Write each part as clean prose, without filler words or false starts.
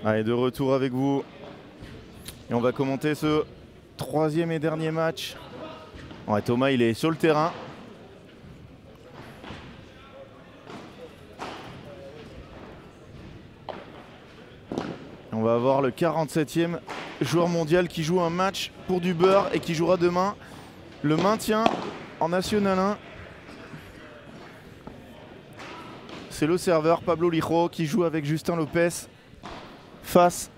Allez, de retour avec vous. Et on va commenter ce troisième et dernier match. Ouais, Thomas, il est sur le terrain. On va avoir le 47e joueur mondial qui joue un match pour du beurre et qui jouera demain le maintien en National 1. C'est le serveur Pablo Lijo qui joue avec Justin Lopez face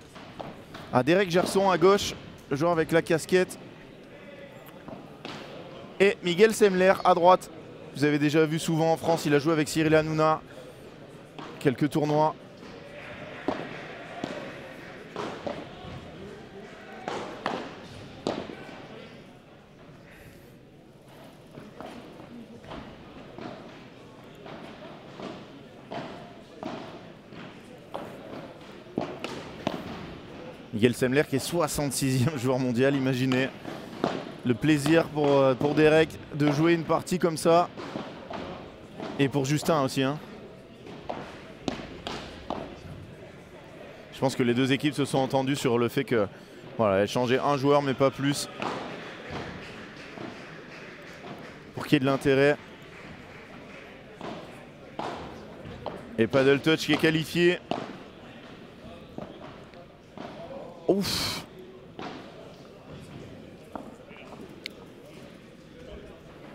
à Derek Gerson à gauche, le joueur avec la casquette. Et Miguel Semler à droite. Vous avez déjà vu souvent en France, il a joué avec Cyril Hanouna. Quelques tournois. Miguel Semler qui est 66e joueur mondial, imaginez. Le plaisir pour Derek de jouer une partie comme ça. Et pour Justin aussi. Hein. Je pense que les deux équipes se sont entendues sur le fait que voilà, elles changeaient un joueur mais pas plus. Pour qu'il y ait de l'intérêt. Et Paddle Touch qui est qualifié. Ouf.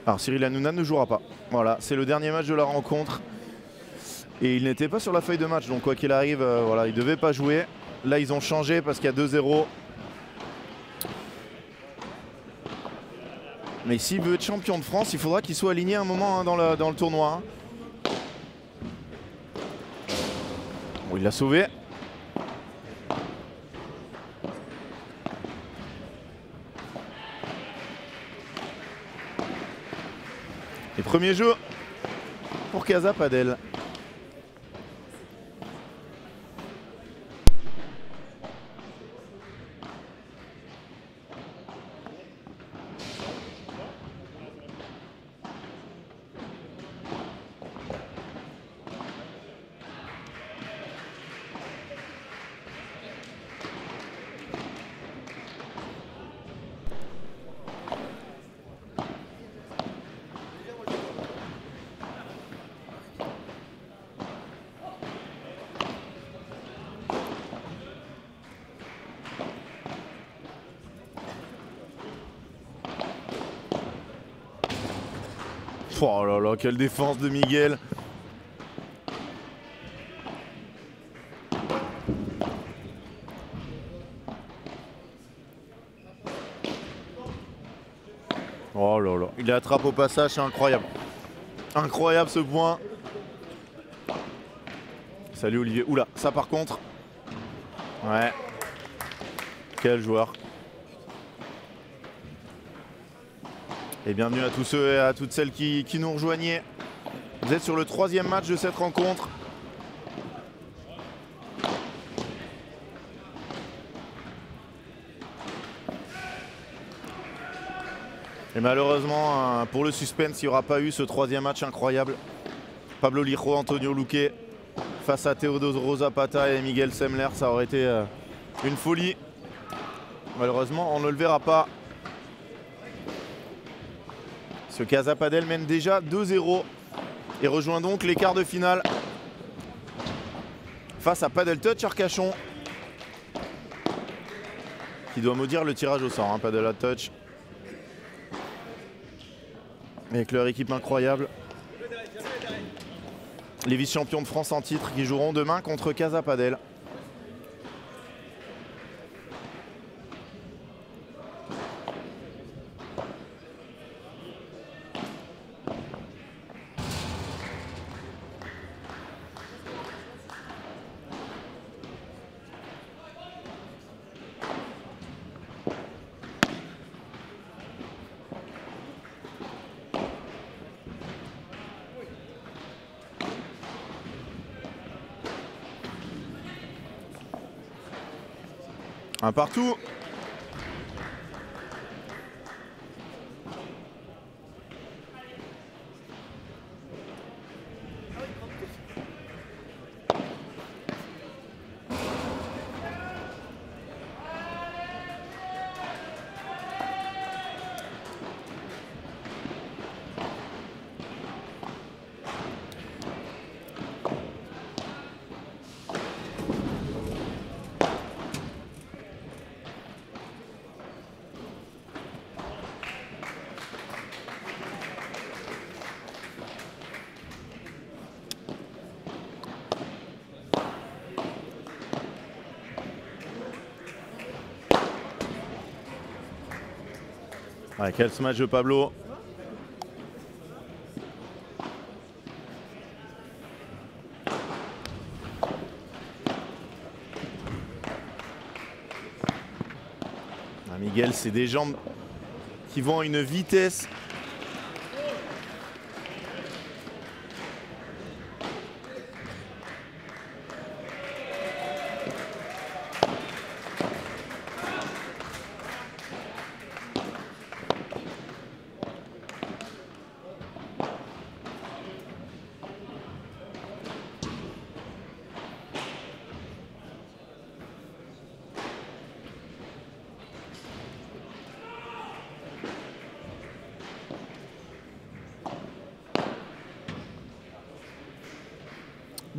Alors Cyril Hanouna ne jouera pas. Voilà, c'est le dernier match de la rencontre. Et il n'était pas sur la feuille de match, donc quoi qu'il arrive, voilà, il ne devait pas jouer. Là, ils ont changé parce qu'il y a 2-0. Mais s'il veut être champion de France, il faudra qu'il soit aligné un moment hein, dans le tournoi. Hein. Bon, il l'a sauvé. Et premier jeu pour Casa Padel. Oh là là, quelle défense de Miguel. Oh là là, il attrape au passage, c'est incroyable. Incroyable ce point. Salut Olivier. Oula, ça par contre. Ouais. Quel joueur. Et bienvenue à tous ceux et à toutes celles qui nous rejoignaient. Vous êtes sur le 3e match de cette rencontre. Et malheureusement, pour le suspense, il n'y aura pas eu ce 3e match incroyable. Pablo Lijo, Antonio Luque face à Teodoro Zapata et Miguel Semler, ça aurait été une folie. Malheureusement, on ne le verra pas. Ce Casa Padel mène déjà 2-0 et rejoint donc les quarts de finale face à Paddle Touch Arcachon qui doit maudire le tirage au sort, hein, Paddle Touch. Avec leur équipe incroyable. Les vice-champions de France en titre qui joueront demain contre Casa Padel. Un partout. Ouais, quel smash de Pablo. Ah, Miguel, c'est des jambes qui vont à une vitesse.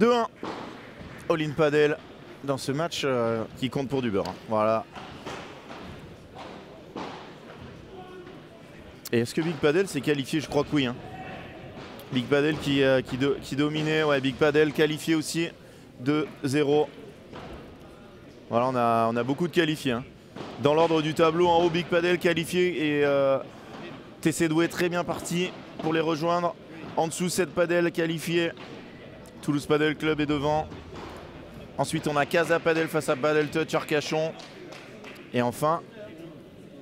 2-1. All-in Padel dans ce match qui compte pour du beurre. Voilà. Et est-ce que Big Padel s'est qualifié? Je crois que oui. Hein. Big Padel qui dominait. Ouais, Big Padel qualifié aussi 2-0. Voilà, on a beaucoup de qualifiés. Hein. Dans l'ordre du tableau, en haut, Big Padel qualifié et TC Douai très bien parti pour les rejoindre. En dessous, 7 Padel qualifié. Toulouse Padel Club est devant. Ensuite, on a Casa Padel face à Padel Touch Arcachon. Et enfin,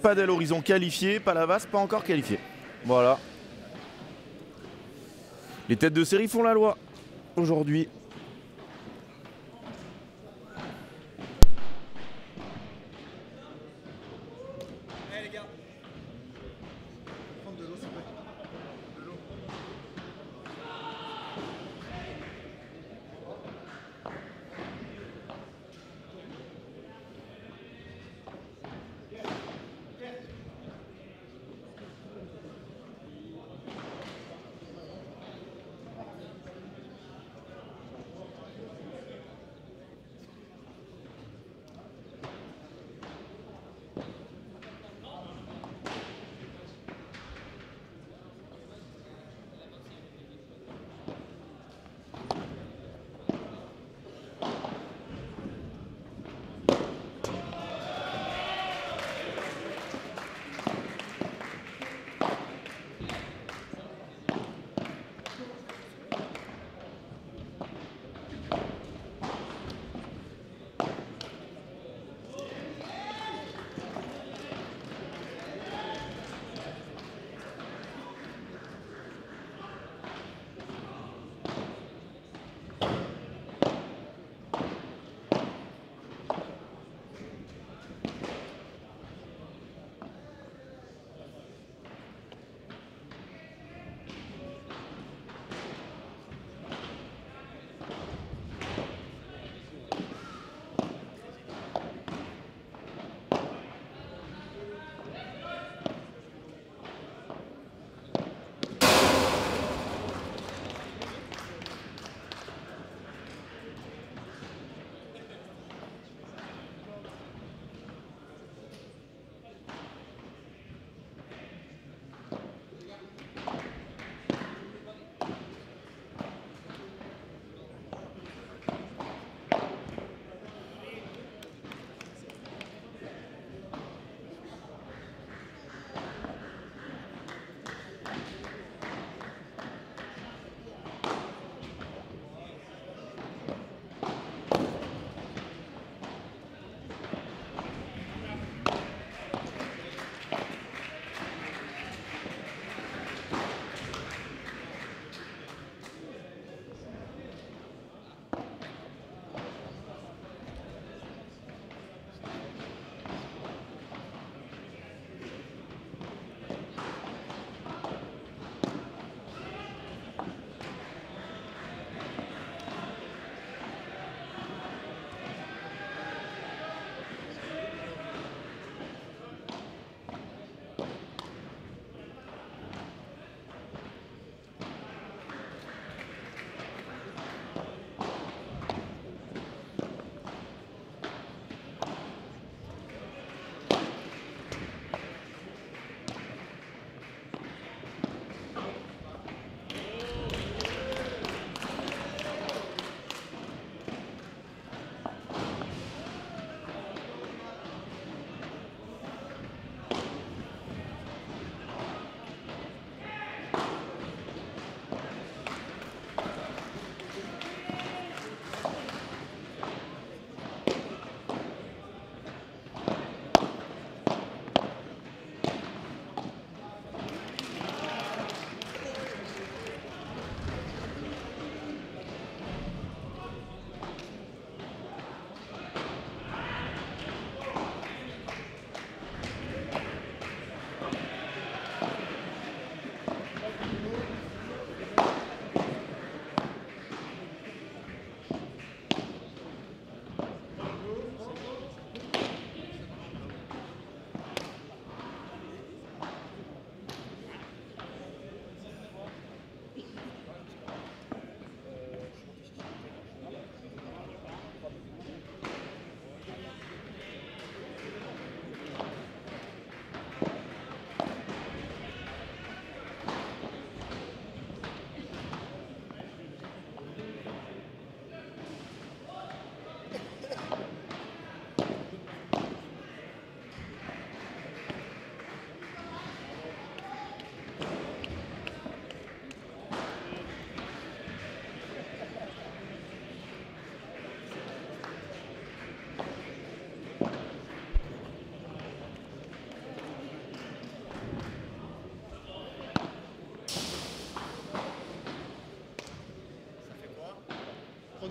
Padel Horizon qualifié, Palavas pas encore qualifié. Voilà. Les têtes de série font la loi aujourd'hui. Les gars, prendre de l'eau s'il vous plaît. De l'eau.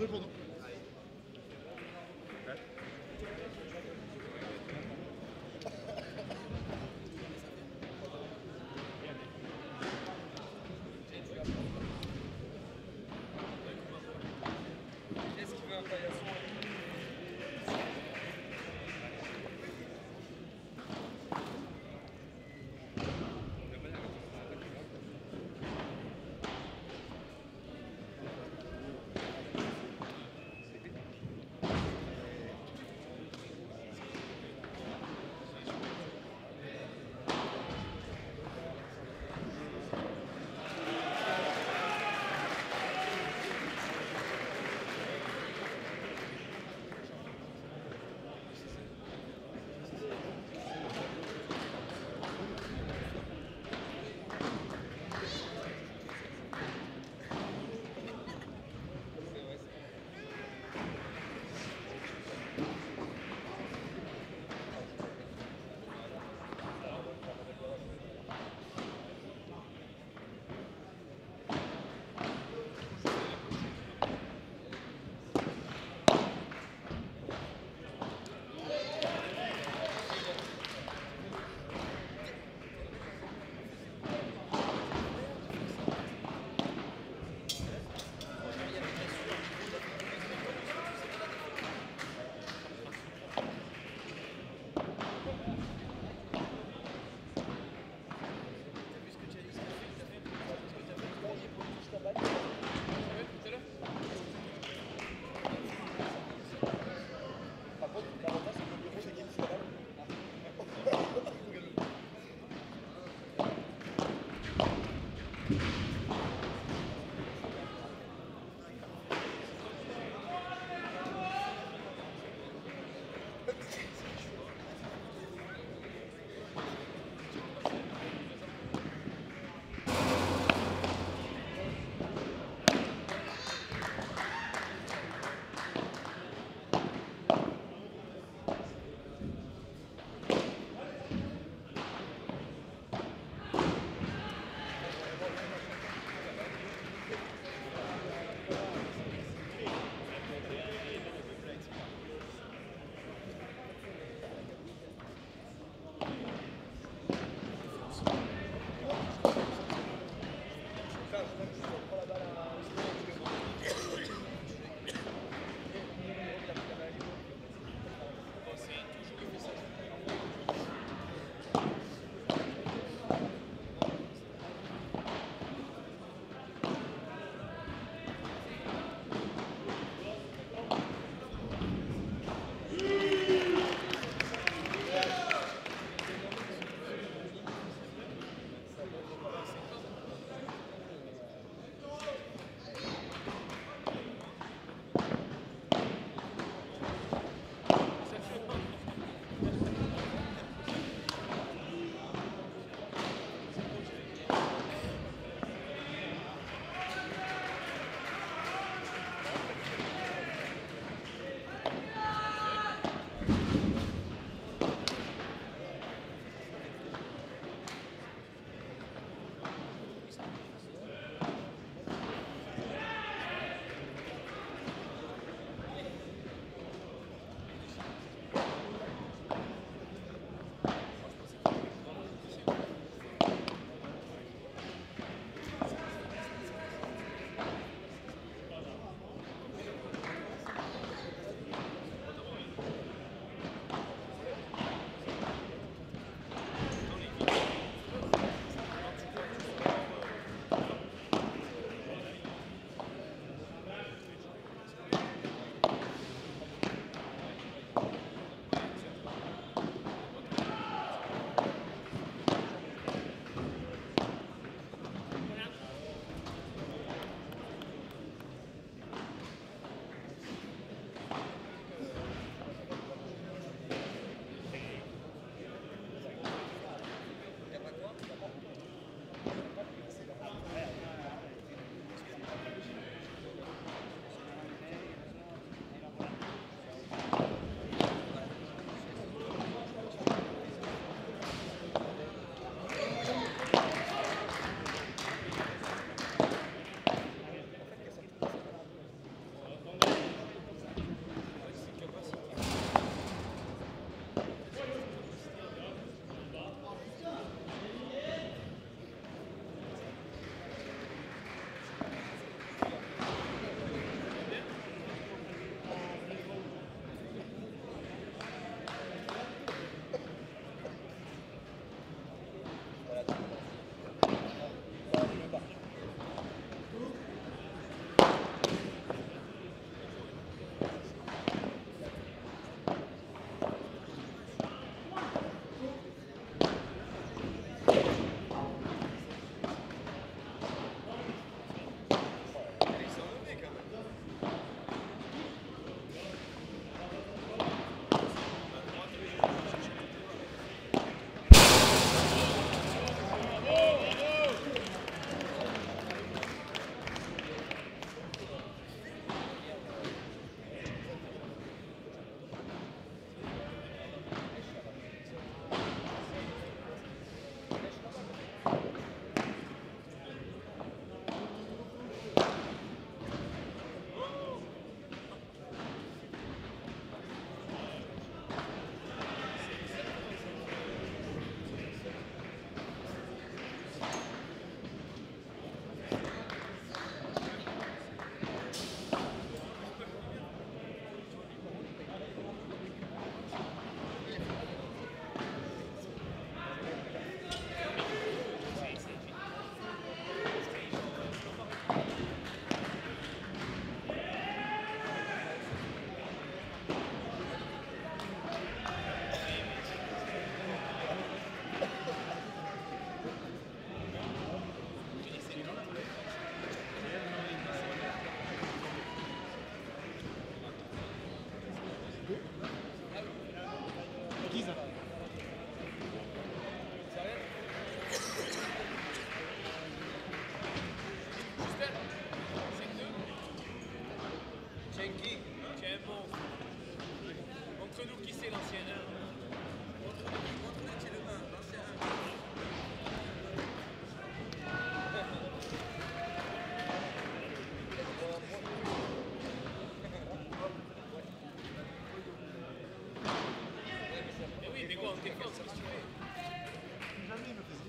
jouer pour nous. Qu'est-ce qu'il veut un paillasson? un monstre. Entre nous, qui c'est l'ancien 1? Entre nous, c'est le 1, l'ancien 1. Mais oui, mais quoi, en défense, qu'est-ce que tu fais? Jamais il me fait ça.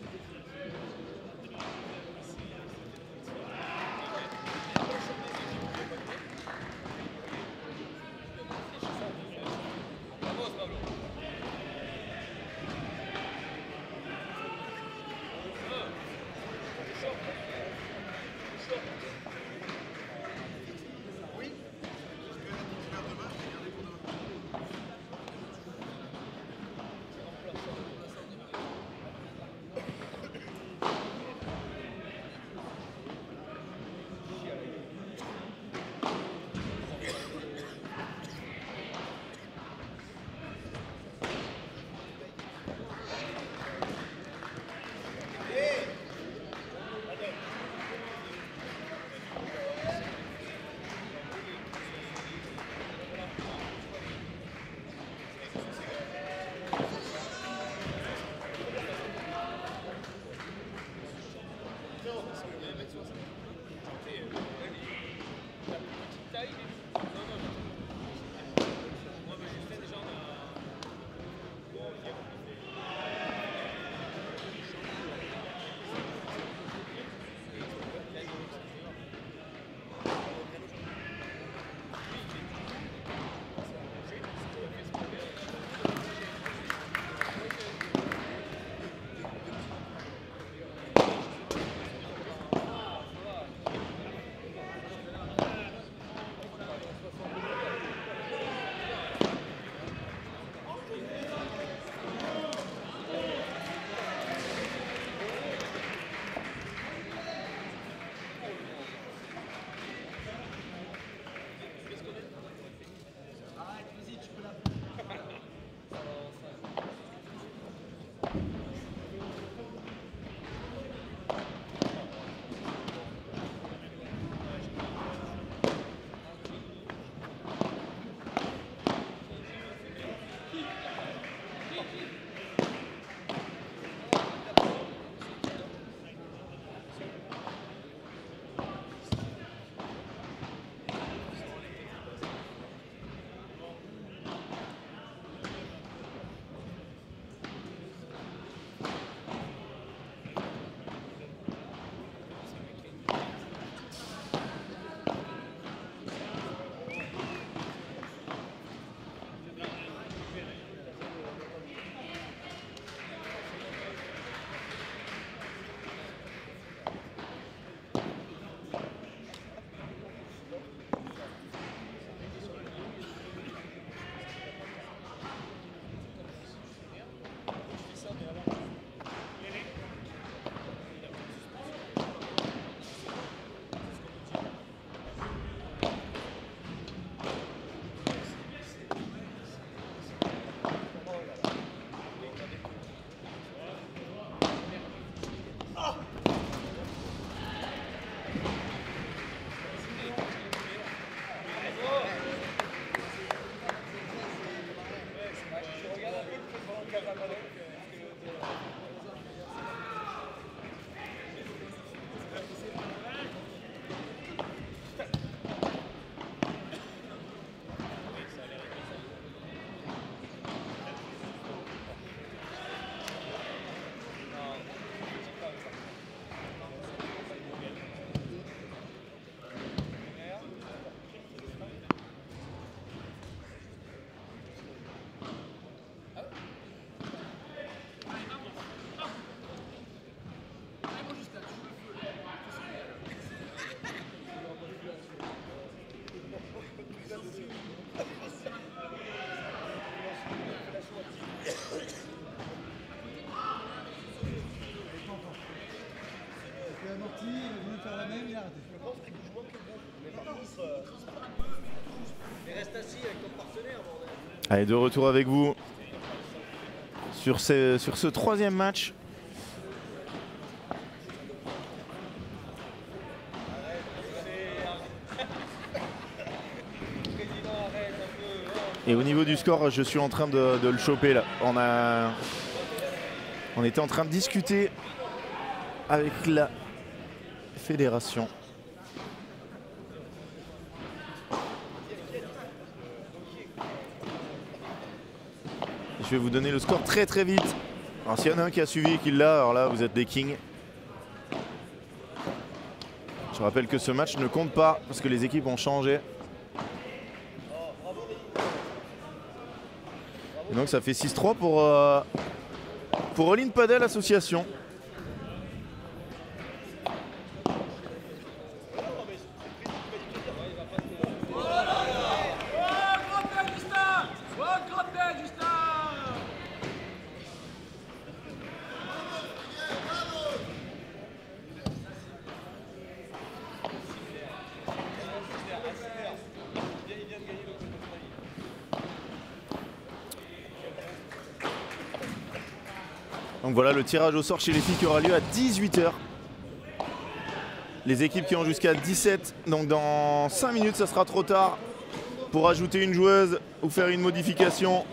Vamos, Pablo. Oui. Je vais la titulaire demain, je vais garder pour demain. Amorti, il a voulu faire la même, il a raté. Je pense que je vois que bon. Mais par contre, il reste assis avec ton partenaire, bordel. Allez, de retour avec vous sur ce troisième match. Président, arrête. Et au niveau du score, je suis en train de le choper là. On était en train de discuter avec la fédération. Je vais vous donner le score très très vite. Alors s'il y en a un qui a suivi et qui l'a, alors là vous êtes des kings. Je rappelle que ce match ne compte pas parce que les équipes ont changé. Et donc ça fait 6-3 pour All In Padel Association. Donc voilà le tirage au sort chez les filles qui aura lieu à 18 h. Les équipes qui ont jusqu'à 17, donc dans 5 minutes ça sera trop tard pour ajouter une joueuse ou faire une modification.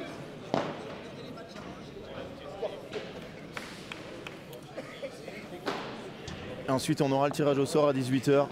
Et ensuite on aura le tirage au sort à 18 h.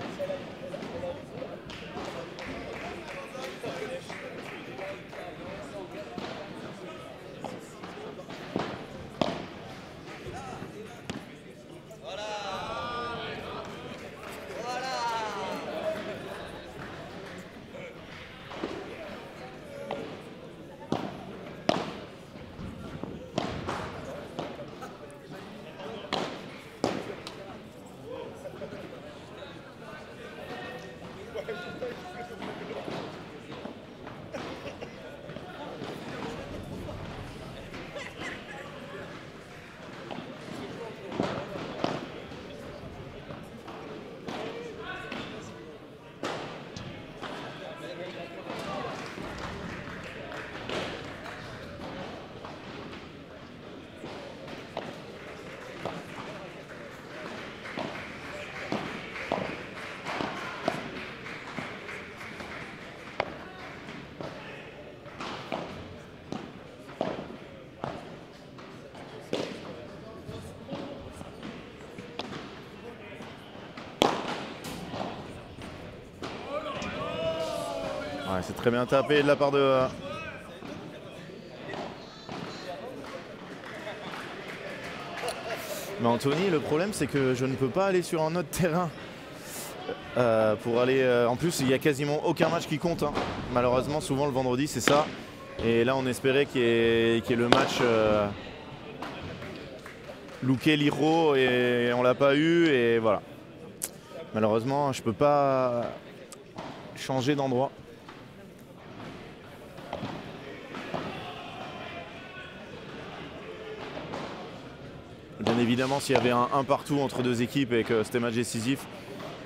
Ouais, c'est très bien tapé de la part de... Mais Anthony, le problème c'est que je ne peux pas aller sur un autre terrain pour aller... En plus, il n'y a quasiment aucun match qui compte. Hein. Malheureusement, souvent le vendredi, c'est ça. Et là, on espérait qu'il y ait le match Luque-Liro et on l'a pas eu. Et voilà. Malheureusement, je ne peux pas changer d'endroit. Bien évidemment, s'il y avait un partout entre deux équipes et que c'était match décisif,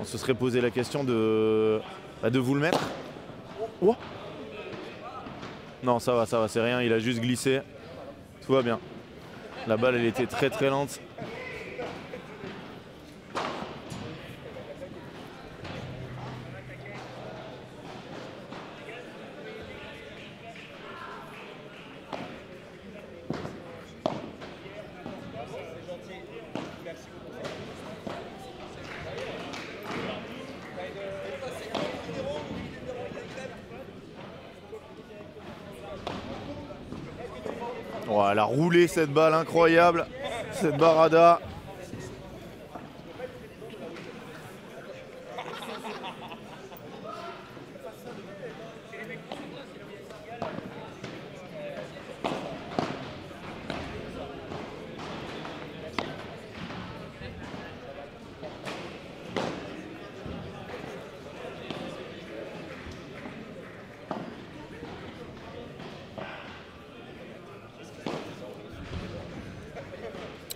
on se serait posé la question de vous le mettre. Oh non, ça va, c'est rien, il a juste glissé. Tout va bien. La balle, elle était très très lente. Oh, elle a roulé cette balle incroyable, cette barada.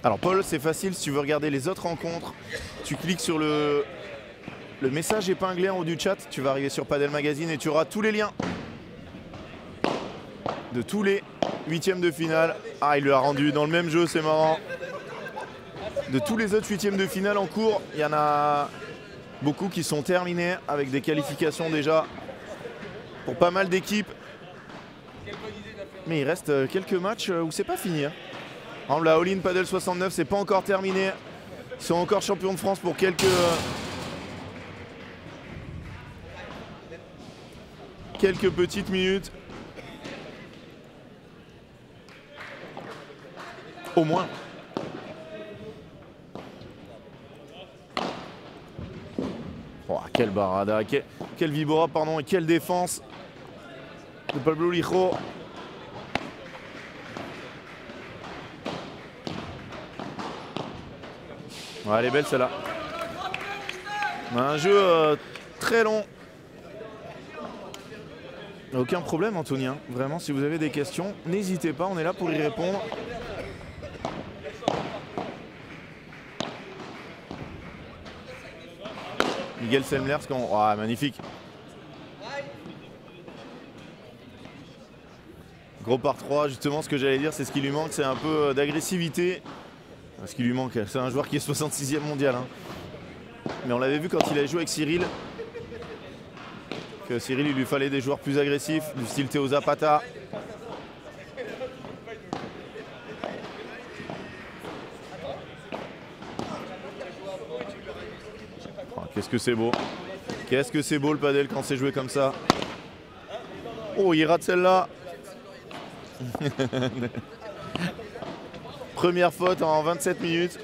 Alors Paul, c'est facile, si tu veux regarder les autres rencontres, tu cliques sur le message épinglé en haut du chat, tu vas arriver sur Padel Magazine et tu auras tous les liens de tous les huitièmes de finale. Ah, il lui a rendu dans le même jeu, c'est marrant. De tous les autres huitièmes de finale en cours, il y en a beaucoup qui sont terminés avec des qualifications déjà pour pas mal d'équipes. Mais il reste quelques matchs où c'est pas fini. Hein. Par exemple, la All-in Padel 69, c'est pas encore terminé. Ils sont encore champions de France pour quelques petites minutes. Au moins. Oh, quel barada, quel vibora, pardon, et quelle défense de Pablo Lijo. Ouais, elle est belle celle-là. Un jeu très long. Aucun problème, Antonien. Vraiment, si vous avez des questions, n'hésitez pas, on est là pour y répondre. Miguel Semlers, oh, magnifique. Gros par 3, justement, ce que j'allais dire, c'est ce qui lui manque, c'est un peu d'agressivité. Ce qui lui manque, c'est un joueur qui est 66e mondial. Hein. Mais on l'avait vu quand il avait joué avec Cyril. Que Cyril, il lui fallait des joueurs plus agressifs, du style Théo Zapata. Oh, qu'est-ce que c'est beau. Qu'est-ce que c'est beau le padel quand c'est joué comme ça. Oh, il rate celle-là. Première faute en 27 minutes.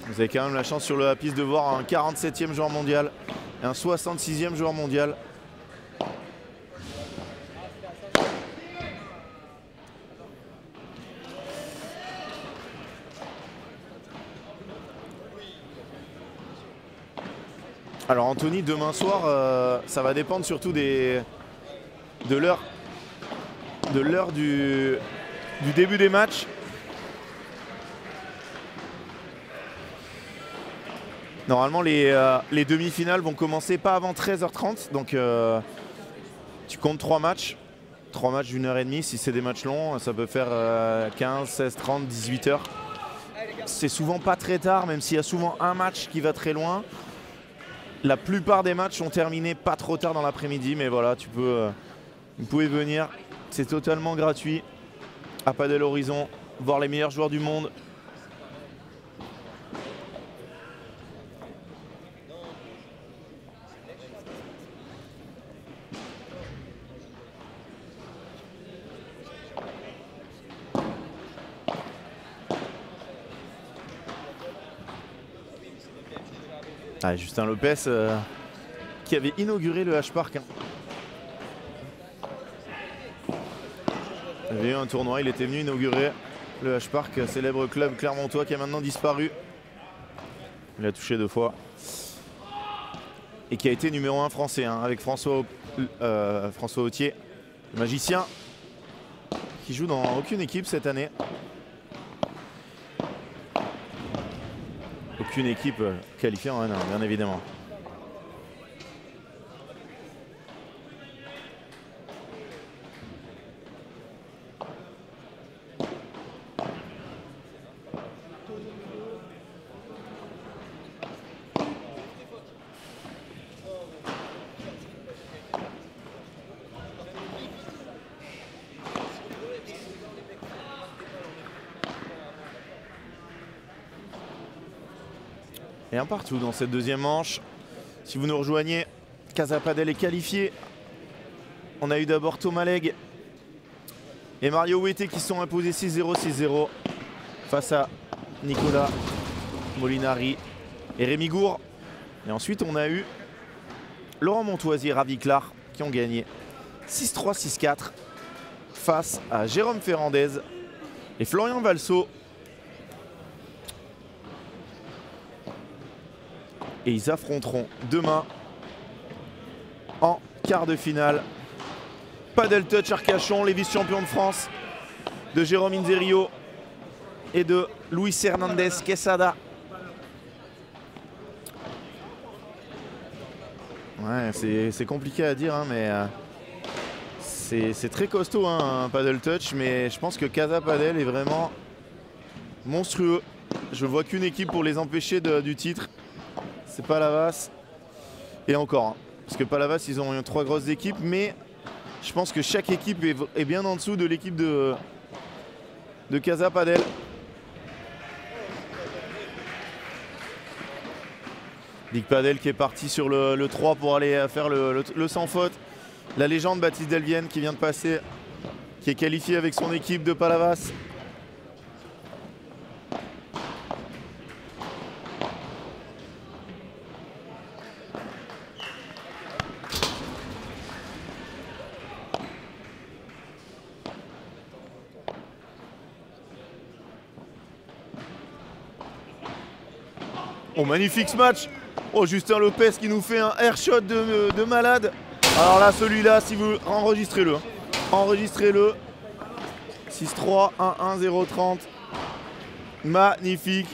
Vous avez quand même la chance sur la piste de voir un 47e joueur mondial et un 66e joueur mondial. Alors Anthony, demain soir, ça va dépendre surtout de l'heure du début des matchs. Normalement, les demi-finales vont commencer pas avant 13h30. Donc, tu comptes 3 matchs. 3 matchs d'une heure et demie. Si c'est des matchs longs, ça peut faire 15, 16, 30, 18h. C'est souvent pas très tard, même s'il y a souvent un match qui va très loin. La plupart des matchs sont terminés pas trop tard dans l'après-midi. Mais voilà, vous pouvez venir. C'est totalement gratuit à Padel Horizon. Voir les meilleurs joueurs du monde. Ah, Justin Lopez qui avait inauguré le H-Park. Hein. Il y avait eu un tournoi, il était venu inaugurer le H-Park, célèbre club clermontois qui a maintenant disparu. Il a touché 2 fois. Et qui a été numéro 1 français hein, avec François Autier, le magicien, qui joue dans aucune équipe cette année. Aucune équipe qualifiée en N1, bien évidemment. Et un partout dans cette deuxième manche. Si vous nous rejoignez, Casa Padel est qualifié. On a eu d'abord Thomas Legge et Mario Ouetté qui sont imposés 6-0, 6-0 face à Nicolas Molinari et Rémi Gour. Et ensuite on a eu Laurent Montoisier et Ravi Clar qui ont gagné 6-3, 6-4 face à Jérôme Ferrandez et Florian Valso. Et ils affronteront demain en quart de finale. Padel Touch Arcachon, les vice-champions de France de Jérôme Inzerio et de Luis Hernandez Quesada. Ouais, c'est compliqué à dire, hein, mais c'est très costaud hein, un Padel Touch, mais je pense que Casa Padel est vraiment monstrueux. Je ne vois qu'une équipe pour les empêcher du titre. C'est pas la Havas. Et encore, hein, Parce que Palavas, ils ont 3 grosses équipes, mais je pense que chaque équipe est bien en dessous de l'équipe de Casa Padel. Big Padel qui est parti sur le 3 pour aller faire le sans faute. La légende Baptiste Delvienne qui vient de passer, qui est qualifié avec son équipe de Palavas. Oh, magnifique ce match. Oh, Justin Lopez qui nous fait un airshot de malade. Alors là, celui-là, si vous enregistrez-le. Enregistrez-le. 6-3, 1-1, 0-30. Magnifique.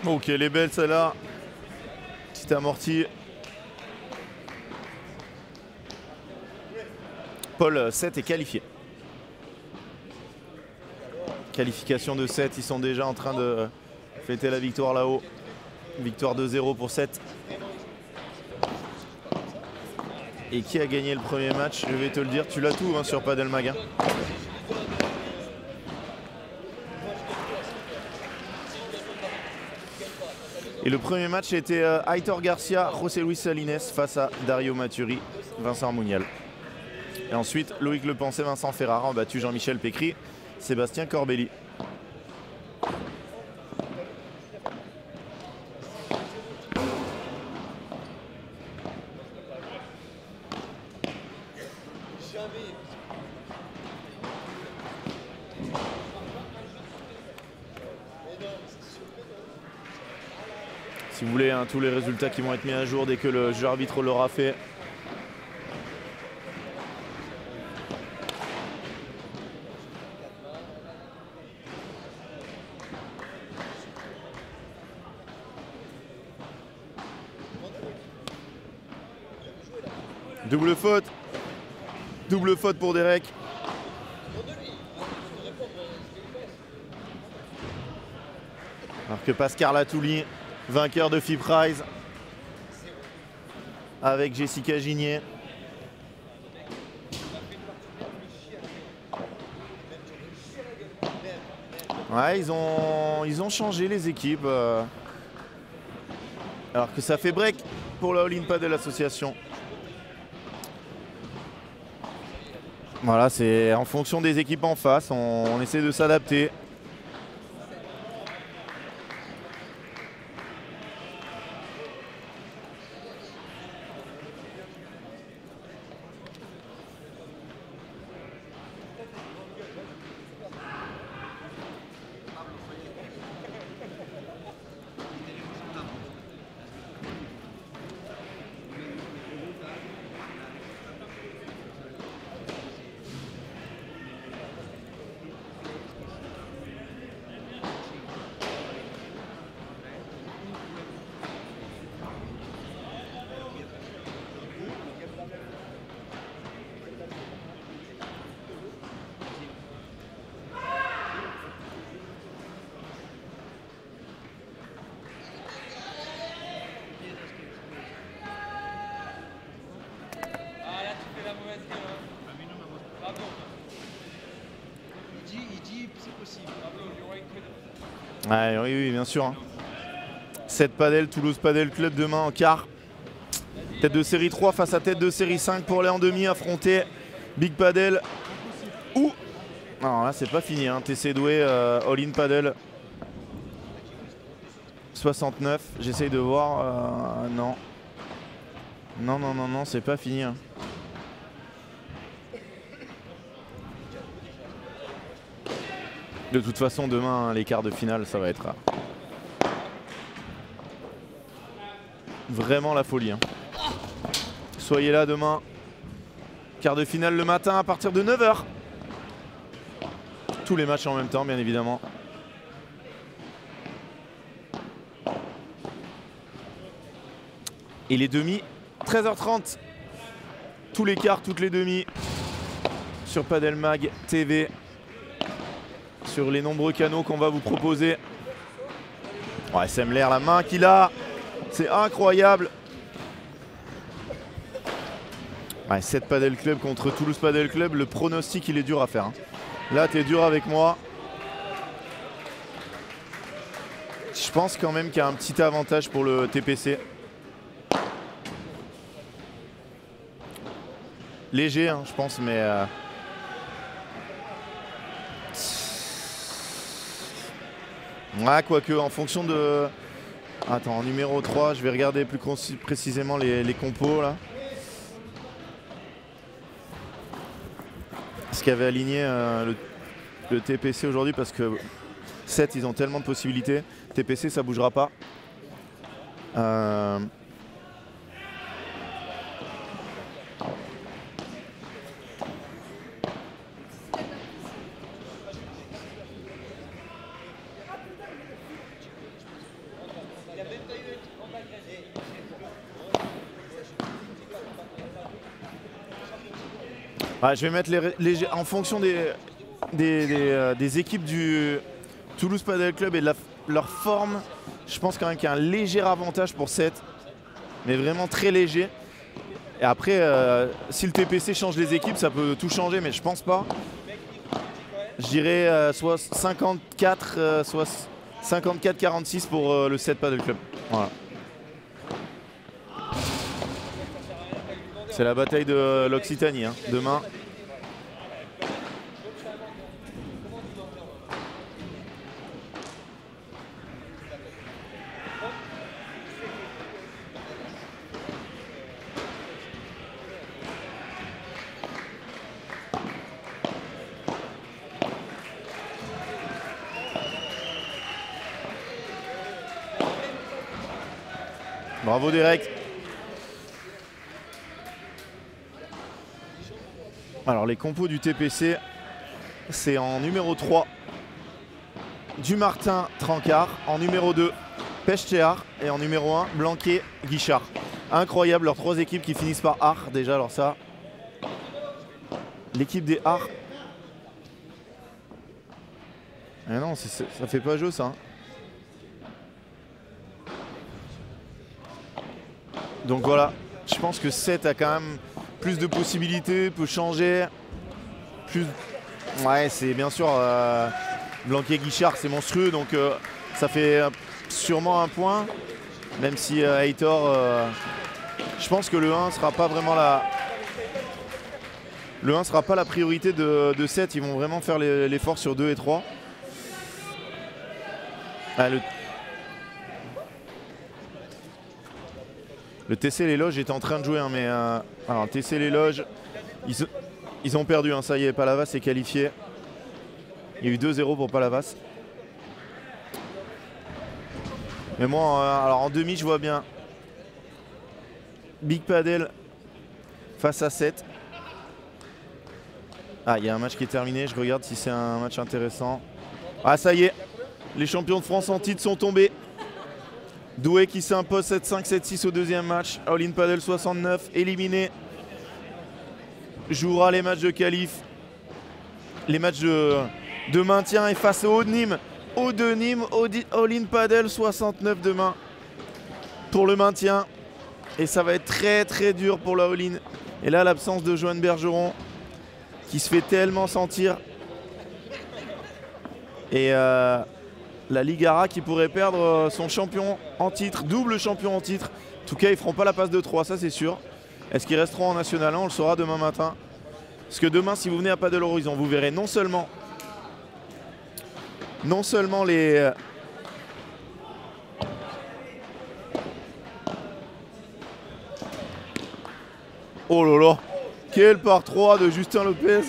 Ok, elle est belle celle-là. Petite amortie. Paul 7 est qualifié. Qualification de 7, ils sont déjà en train de fêter la victoire là-haut. Victoire 2-0 pour 7. Et qui a gagné le premier match? Je vais te le dire, tu l'as tout hein, sur Padel Mag. Hein. Et le premier match était Aitor Garcia, José Luis Salines face à Dario Maturi, Vincent Armounial. Et ensuite, Loïc Lepensé, Vincent Ferrara ont battu Jean-Michel Pécry, Sébastien Corbelli. Si vous voulez hein, tous les résultats qui vont être mis à jour dès que le jeu arbitre l'aura fait. Double faute. Double faute pour Derek. Alors que Pascal Latouli, vainqueur de FIPRISE avec Jessica Gigné. Ouais, ils ont changé les équipes. Alors que ça fait break pour la All-in Padel Association. Voilà, c'est en fonction des équipes en face, on essaie de s'adapter. Ouais, oui, oui, bien sûr. Hein. 7 Padel, Toulouse Padel Club demain en quart. Tête de série 3 face à tête de série 5 pour les en demi affronter Big Padel ou... Non, là c'est pas fini, hein. TC Douai, All-in Padel 69. J'essaye de voir. Non. Non, non, non, non, c'est pas fini. Hein. De toute façon, demain, hein, les quarts de finale, ça va être vraiment la folie. Hein. Soyez là demain. Quart de finale le matin à partir de 9 h. Tous les matchs en même temps, bien évidemment. Et les demi, 13h30. Tous les quarts, toutes les demi. Sur Padel Mag TV. Sur les nombreux canaux qu'on va vous proposer. Ouais, Semler, la main qu'il a. C'est incroyable. Ouais, 7 Padel Club contre Toulouse Padel Club. Le pronostic, il est dur à faire. Hein. Là, t'es dur avec moi. Je pense quand même qu'il y a un petit avantage pour le TPC. Léger, hein, je pense, mais... Ouais, quoique, en fonction de... Attends, en numéro 3, je vais regarder plus précisément les compos, là. Ce qu'avait aligné le TPC aujourd'hui, parce que 7, ils ont tellement de possibilités. TPC, ça bougera pas. Ouais, je vais mettre en fonction des équipes du Toulouse Padel Club et de leur forme. Je pense quand même qu'il y a un léger avantage pour 7, mais vraiment très léger. Et après, si le TPC change les équipes, ça peut tout changer, mais je pense pas. Je dirais soit 54, soit 54-46 pour le 7 Padel Club. Voilà. C'est la bataille de l'Occitanie, hein, demain. Bravo Derek. Alors les compos du TPC, c'est en numéro 3 Dumartin Trancard, en numéro 2 Pechtéard et en numéro 1 Blanquet Guichard. Incroyable, leurs 3 équipes qui finissent par Art déjà, alors ça. L'équipe des Art. Eh non, ça fait pas jeu ça. Hein. Donc voilà, je pense que 7 a quand même plus de possibilités, peut changer. Plus... Ouais, c'est bien sûr Blanquet Guichard, c'est monstrueux, donc ça fait sûrement un point. Même si Heitor, je pense que le 1 sera pas vraiment le 1 sera pas la priorité de 7, ils vont vraiment faire l'effort sur 2 et 3. Ah, le TC Les Loges était en train de jouer, hein, mais alors TC Les Loges, ils ont perdu, hein, ça y est, Palavas est qualifié. Il y a eu 2-0 pour Palavas. Mais moi, alors en demi, je vois bien Big Padel face à 7. Ah, il y a un match qui est terminé, je regarde si c'est un match intéressant. Ah, ça y est, les champions de France en titre sont tombés. Douai qui s'impose 7-5, 7-6 au deuxième match. All-in Padel 69, éliminé. Jouera les matchs de qualif. Les matchs de maintien et face au Haut de Nîmes. Haut de Nîmes, All-in Padel 69 demain pour le maintien. Et ça va être très très dur pour la All-in. Et là, l'absence de Joanne Bergeron qui se fait tellement sentir. Et la Ligara qui pourrait perdre son champion en titre, double champion en titre. En tout cas, ils ne feront pas la passe de 3, ça c'est sûr. Est-ce qu'ils resteront en National 1? On le saura demain matin. Parce que demain, si vous venez à Padel Horizon, vous verrez non seulement les... Oh là là, quel par 3 de Justin Lopez.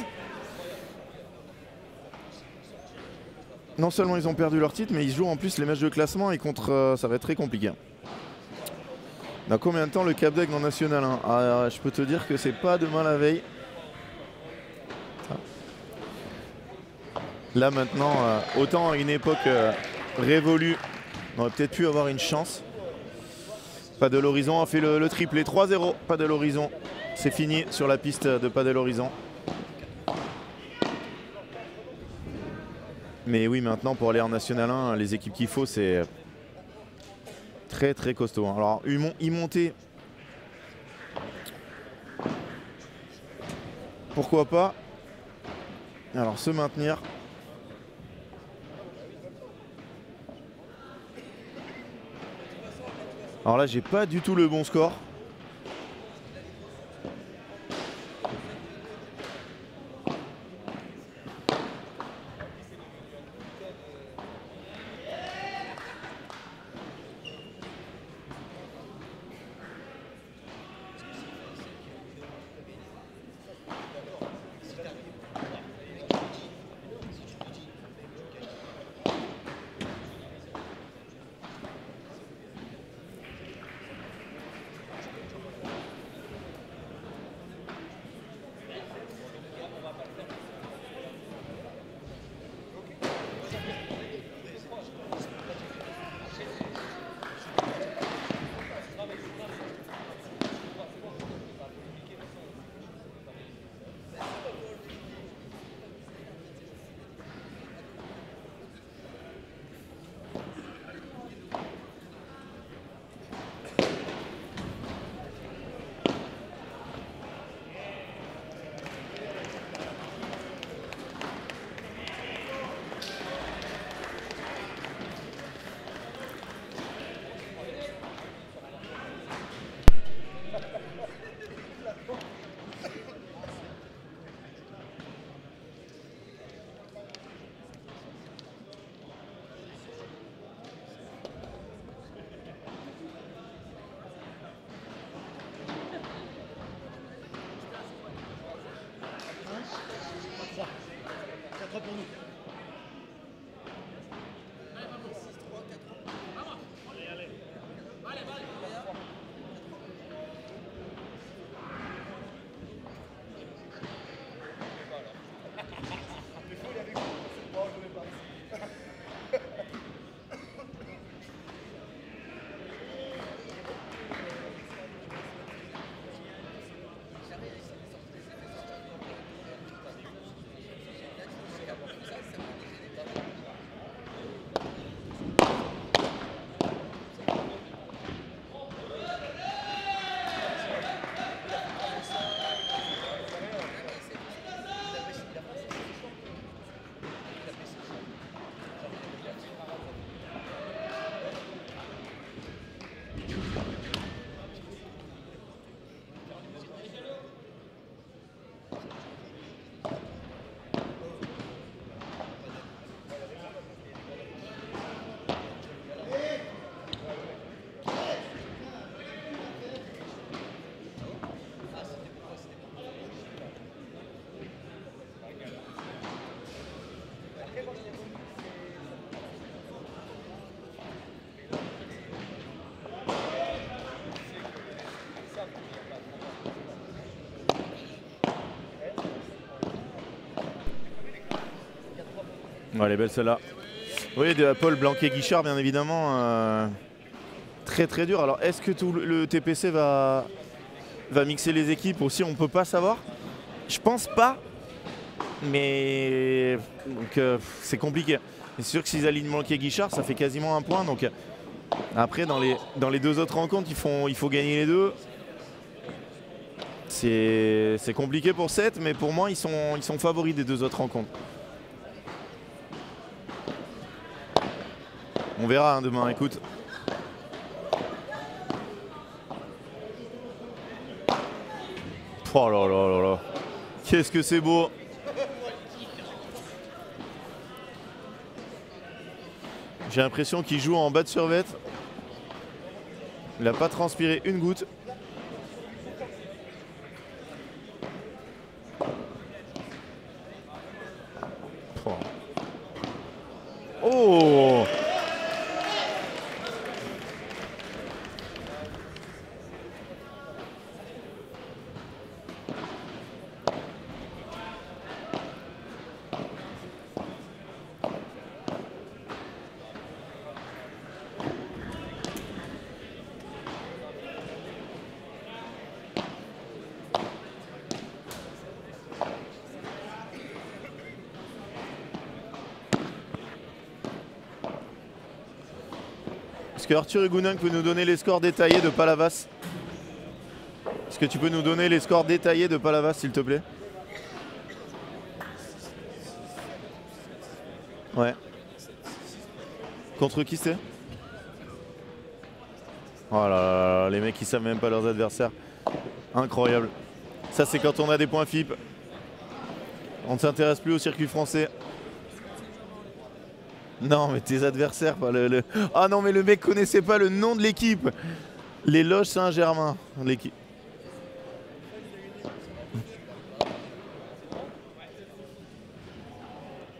Non seulement ils ont perdu leur titre, mais ils jouent en plus les matchs de classement et contre, ça va être très compliqué. Dans combien de temps le Cap d'Aigle en National 1? Ah, je peux te dire que c'est pas demain la veille. Là maintenant, autant à une époque révolue, on aurait peut-être pu avoir une chance. Padel Horizon a fait le triplé, 3-0. Padel Horizon, c'est fini sur la piste de Padel Horizon. Mais oui, maintenant pour aller en National 1, les équipes qu'il faut, c'est très très costaud. Alors y monter, pourquoi pas. Alors se maintenir. Alors là, j'ai pas du tout le bon score. Ouais, elle est belle celle-là. Oui, de Paul Blanquet-Guichard, bien évidemment. Très très dur. Alors, est-ce que tout le TPC va mixer les équipes aussi? On ne peut pas savoir. Je pense pas. Mais c'est compliqué. C'est sûr que s'ils alignent Blanquet-Guichard, ça fait quasiment un point. Donc après, dans les deux autres rencontres, il faut gagner les deux. C'est compliqué pour 7, mais pour moi, ils sont favoris des deux autres rencontres. On verra hein, demain, écoute. Oh là là là là. Qu'est-ce que c'est beau. J'ai l'impression qu'il joue en bas de survêt. Il n'a pas transpiré une goutte. Oh! Est-ce que Arthur Huguenin peut nous donner les scores détaillés de Palavas? Est-ce que tu peux nous donner les scores détaillés de Palavas, s'il te plaît? Ouais. Contre qui c'est? Oh là là, les mecs qui savent même pas leurs adversaires. Incroyable. Ça c'est quand on a des points FIP. On ne s'intéresse plus au circuit français. Non mais tes adversaires, pas le... Ah non mais le mec connaissait pas le nom de l'équipe. Les Loges Saint-Germain, l'équipe.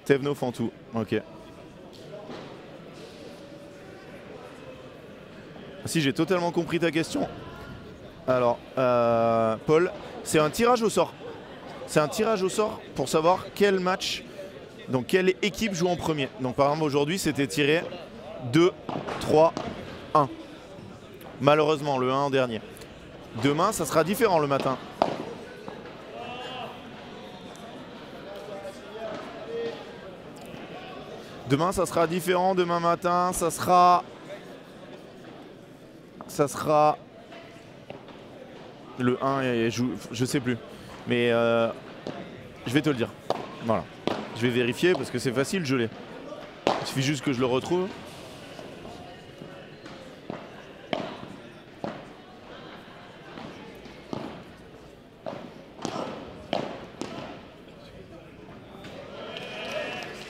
Thévenot Fantou, ok. Si j'ai totalement compris ta question. Alors, Paul, c'est un tirage au sort. C'est un tirage au sort pour savoir quel match... Donc quelle équipe joue en premier? Donc par exemple aujourd'hui c'était tiré 2, 3, 1. Malheureusement le 1 en dernier. Demain ça sera différent le matin. Demain ça sera différent, demain matin ça sera le 1 et je sais plus. Mais je vais te le dire. Voilà. Je vais vérifier parce que c'est facile, je l'ai. Il suffit juste que je le retrouve.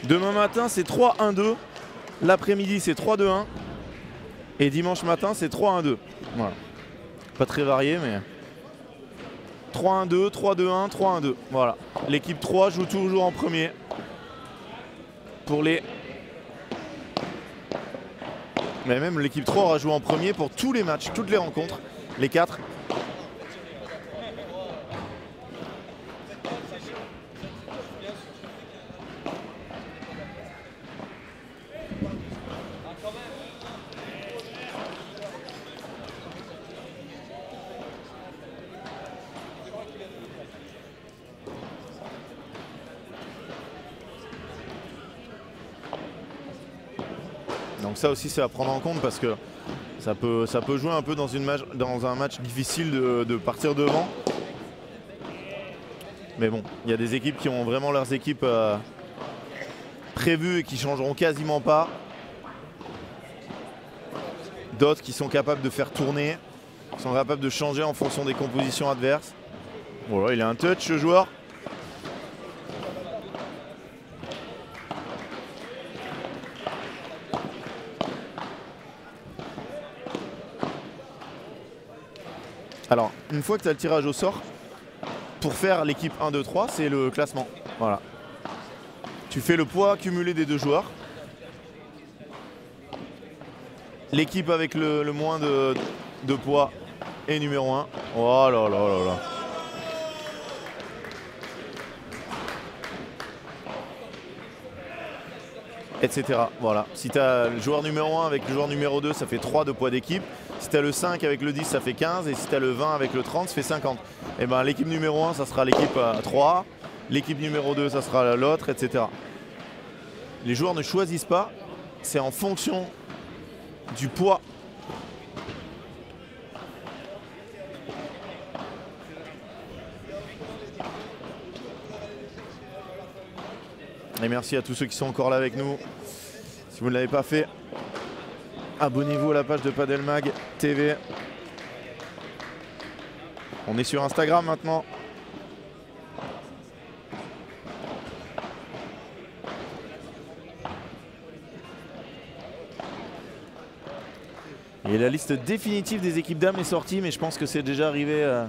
Demain matin c'est 3-1-2. L'après-midi c'est 3-2-1. Et dimanche matin c'est 3-1-2. Voilà. Pas très varié mais... 3-1-2, 3-2-1, 3-1-2. Voilà. L'équipe 3 joue toujours en premier. Pour les... Mais même l'équipe 3 aura joué en premier pour tous les matchs, toutes les rencontres. Les 4. Donc ça aussi c'est à prendre en compte parce que ça peut jouer un peu dans un match difficile de partir devant. Mais bon, il y a des équipes qui ont vraiment leurs équipes prévues et qui changeront quasiment pas. D'autres qui sont capables de faire tourner, qui sont capables de changer en fonction des compositions adverses. Voilà, il a un touch ce joueur. Alors, une fois que tu as le tirage au sort, pour faire l'équipe 1, 2, 3, c'est le classement. Voilà. Tu fais le poids cumulé des deux joueurs. L'équipe avec le moins de poids est numéro 1. Oh là là là là. Etc. Voilà. Si tu as le joueur numéro 1 avec le joueur numéro 2, ça fait 3 de poids d'équipe. Si tu as le 5 avec le 10, ça fait 15. Et si tu as le 20 avec le 30, ça fait 50. Et ben l'équipe numéro 1, ça sera l'équipe 3. L'équipe numéro 2, ça sera l'autre, etc. Les joueurs ne choisissent pas. C'est en fonction du poids. Et merci à tous ceux qui sont encore là avec nous. Si vous ne l'avez pas fait, Abonnez-vous à la page de Padelmag TV. On est sur Instagram maintenant. Et la liste définitive des équipes dames est sortie, mais je pense que c'est déjà arrivé.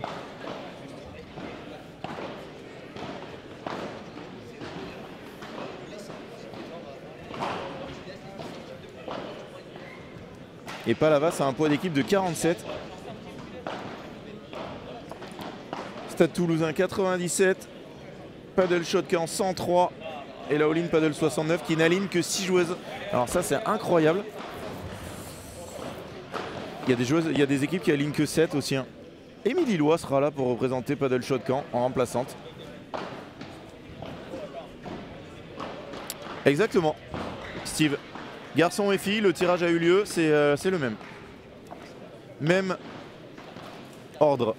Et Palavas a un poids d'équipe de 47. Stade Toulousain 97. Paddle Shotgun 103. Et la All-in Paddle 69 qui n'aligne que 6 joueuses. Alors ça c'est incroyable. Il y a des équipes qui alignent que 7 aussi. Hein. Émilie Lois sera là pour représenter Paddle Shotgun en remplaçante. Exactement. Steve. Garçons et filles, le tirage a eu lieu, c'est le même. Même ordre,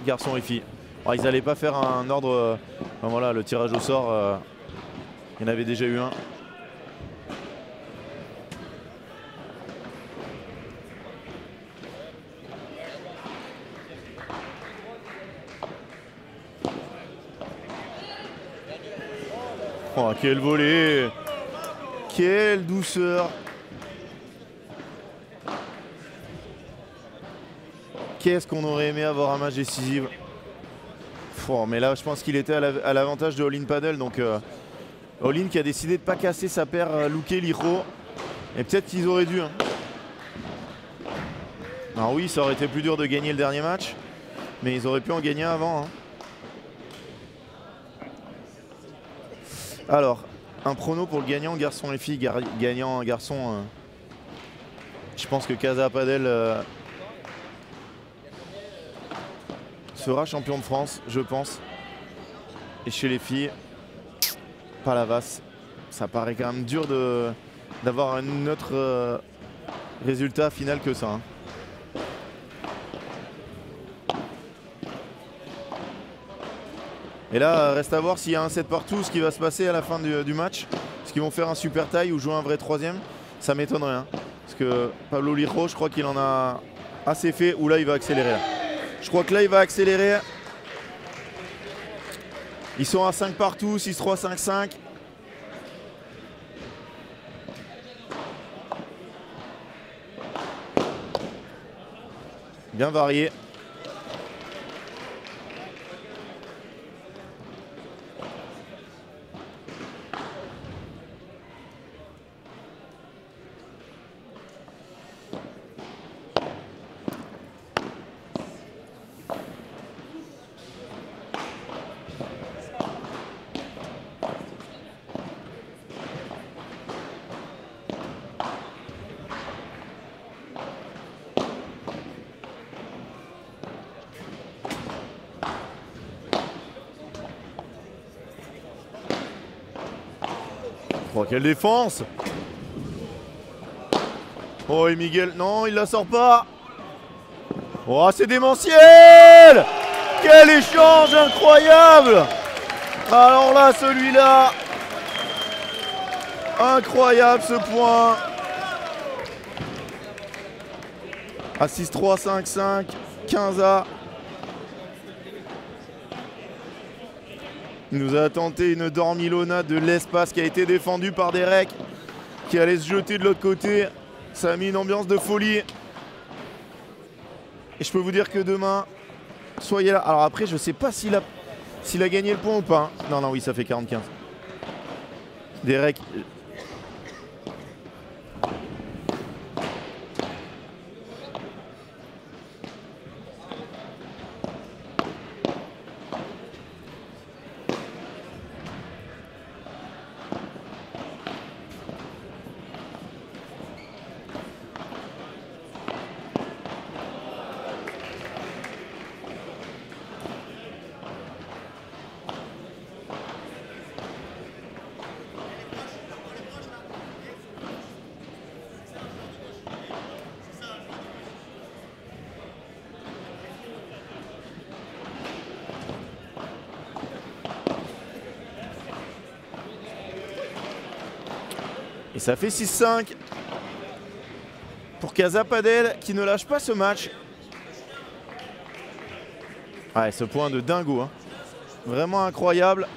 garçons et filles. Alors, ils n'allaient pas faire un ordre, enfin, voilà, le tirage au sort, il y en avait déjà eu un. Oh, quel volley! Quelle douceur! Qu'est-ce qu'on aurait aimé avoir un match décisif. Oh, mais là, je pense qu'il était à l'avantage de All-in Paddle. Donc, All-in qui a décidé de ne pas casser sa paire Luque Lijo. Et peut-être qu'ils auraient dû. Hein. Alors oui, ça aurait été plus dur de gagner le dernier match. Mais ils auraient pu en gagner avant. Hein. Alors, un prono pour le gagnant, garçon et filles. Gagnant, garçon. Je pense que Casa Padel sera champion de France, je pense. Et chez les filles, Palavas. Ça paraît quand même dur d'avoir un autre résultat final que ça. Hein. Et là, reste à voir s'il y a un set partout, ce qui va se passer à la fin du match. Est-ce qu'ils vont faire un super tie ou jouer un vrai troisième? Ça m'étonnerait. Hein. Parce que Pablo Lijo, je crois qu'il en a assez fait. Ou là, il va accélérer. Là. Je crois que là, il va accélérer. Ils sont à 5 partout, 6-3, 5-5. Bien varié. Oh, quelle défense! Oh, et Miguel, non, il la sort pas! Oh, c'est démentiel! Quel échange incroyable! Alors là, celui-là, incroyable ce point! À 6-3, 5-5, 15A. Il nous a tenté une dormilona de l'espace qui a été défendue par Derek qui allait se jeter de l'autre côté. Ça a mis une ambiance de folie. Et je peux vous dire que demain, soyez là. Alors après, je sais pas s'il a gagné le point ou pas. Hein. Non, non, oui, ça fait 40-15. Derek. Et ça fait 6-5 pour Casapadel qui ne lâche pas ce match. Ouais, ce point de dingo, hein. Vraiment incroyable.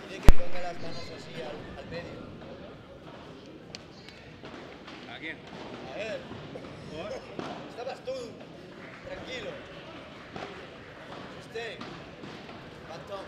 Dile que ponga las manos así al medio. ¿A quién? A ver. Estabas tú. Tranquilo. Sustain. Bastón.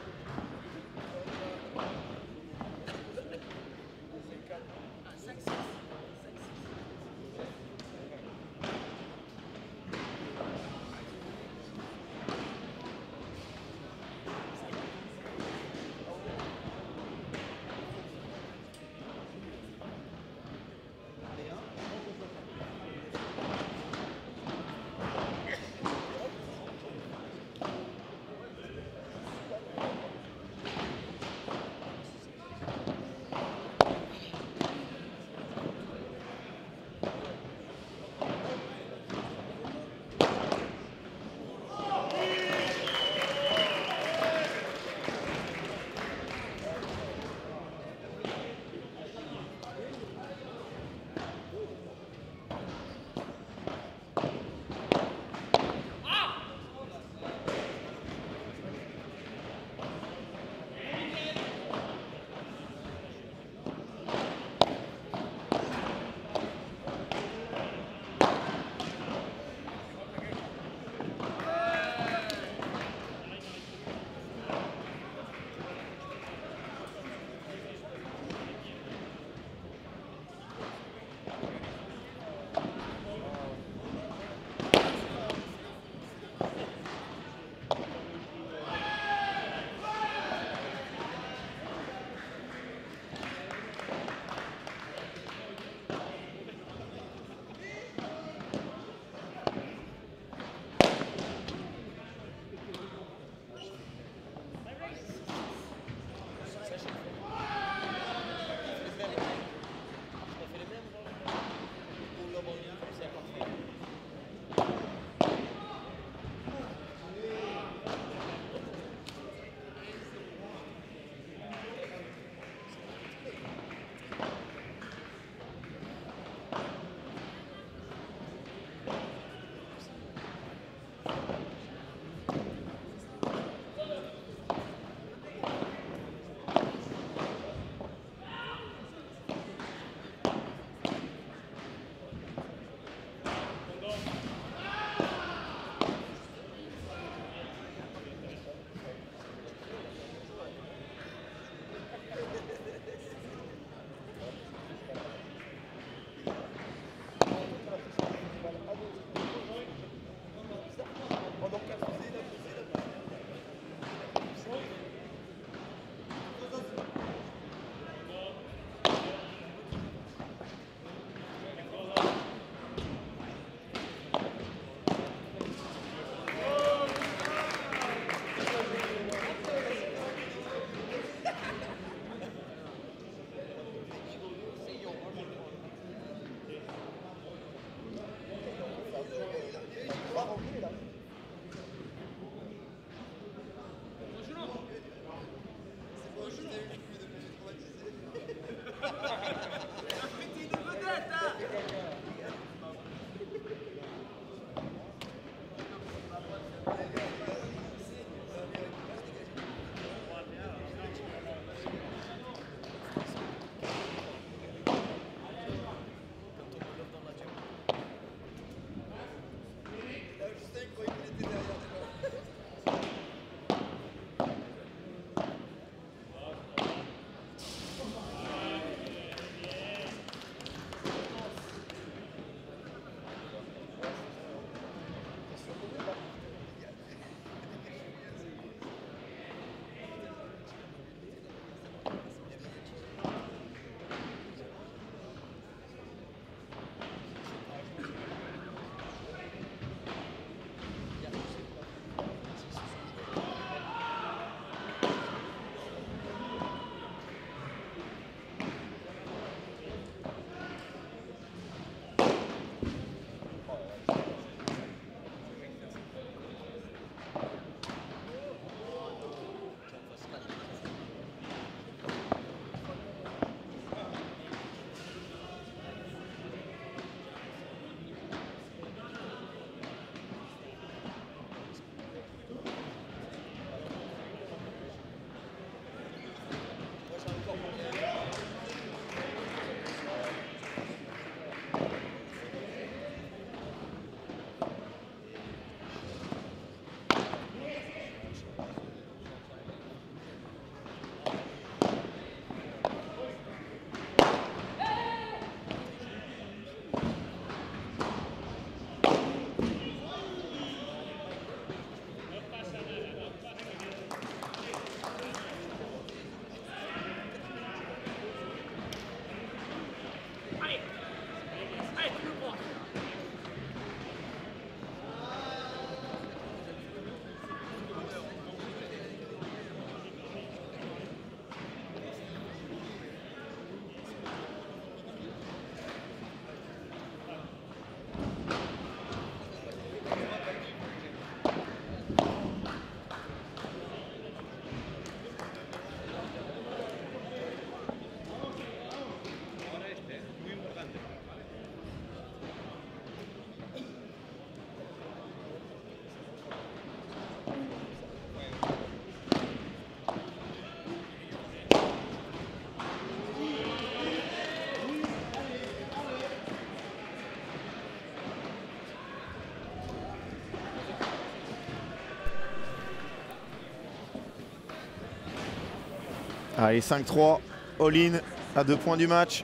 Allez, 5-3, all-in à 2 points du match.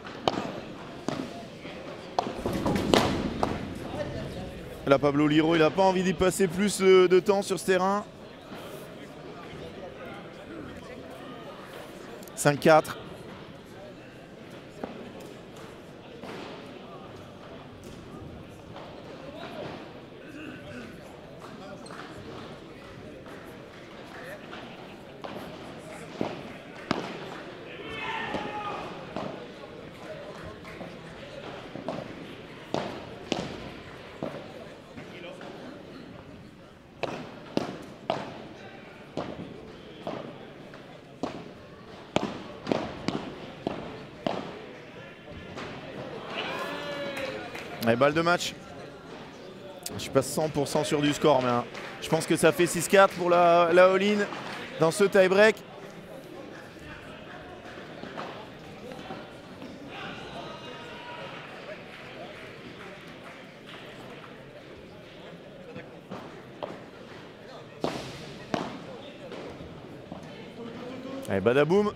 Là, Pablo Liro, il n'a pas envie d'y passer plus de temps sur ce terrain. 5-4. Allez, balle de match. Je suis pas 100% sûr du score, mais je pense que ça fait 6-4 pour la all-in dans ce tie-break. Allez, badaboum.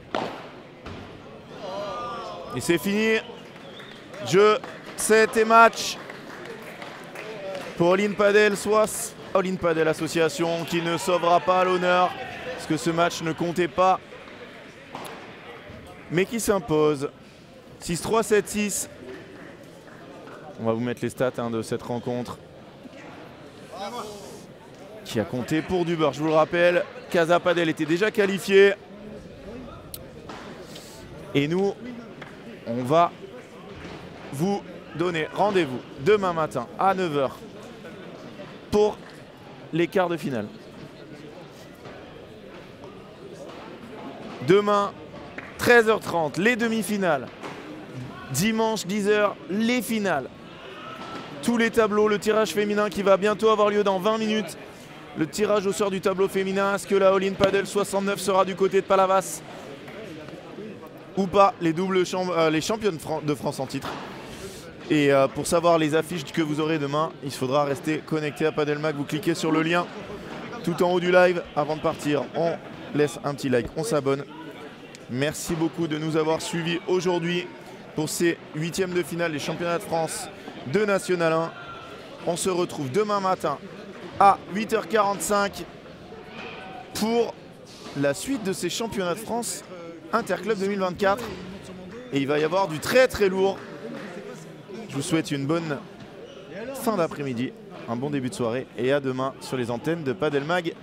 Et c'est fini. Jeu, set et match pour All In Padel, soit All In Padel Association qui ne sauvera pas l'honneur parce que ce match ne comptait pas, mais qui s'impose 6-3, 7-6. On va vous mettre les stats de cette rencontre qui a compté pour du beurre. Je vous le rappelle, Casa Padel était déjà qualifié et nous, on va vous donner rendez-vous demain matin à 9 h pour les quarts de finale. Demain, 13 h 30, les demi-finales. Dimanche, 10 h, les finales. Tous les tableaux, le tirage féminin qui va bientôt avoir lieu dans 20 minutes. Le tirage au sort du tableau féminin. Est-ce que la All In Padel 69 sera du côté de Palavas ou pas? Les championnes de France en titre. Et pour savoir les affiches que vous aurez demain, il faudra rester connecté à Padelmag. Vous cliquez sur le lien tout en haut du live. Avant de partir, on laisse un petit like, on s'abonne. Merci beaucoup de nous avoir suivis aujourd'hui pour ces 8e de finale des championnats de France de National 1. On se retrouve demain matin à 8 h 45 pour la suite de ces championnats de France Interclub 2024. Et il va y avoir du très très lourd. Je vous souhaite une bonne fin d'après-midi, un bon début de soirée et à demain sur les antennes de Padelmag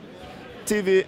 TV.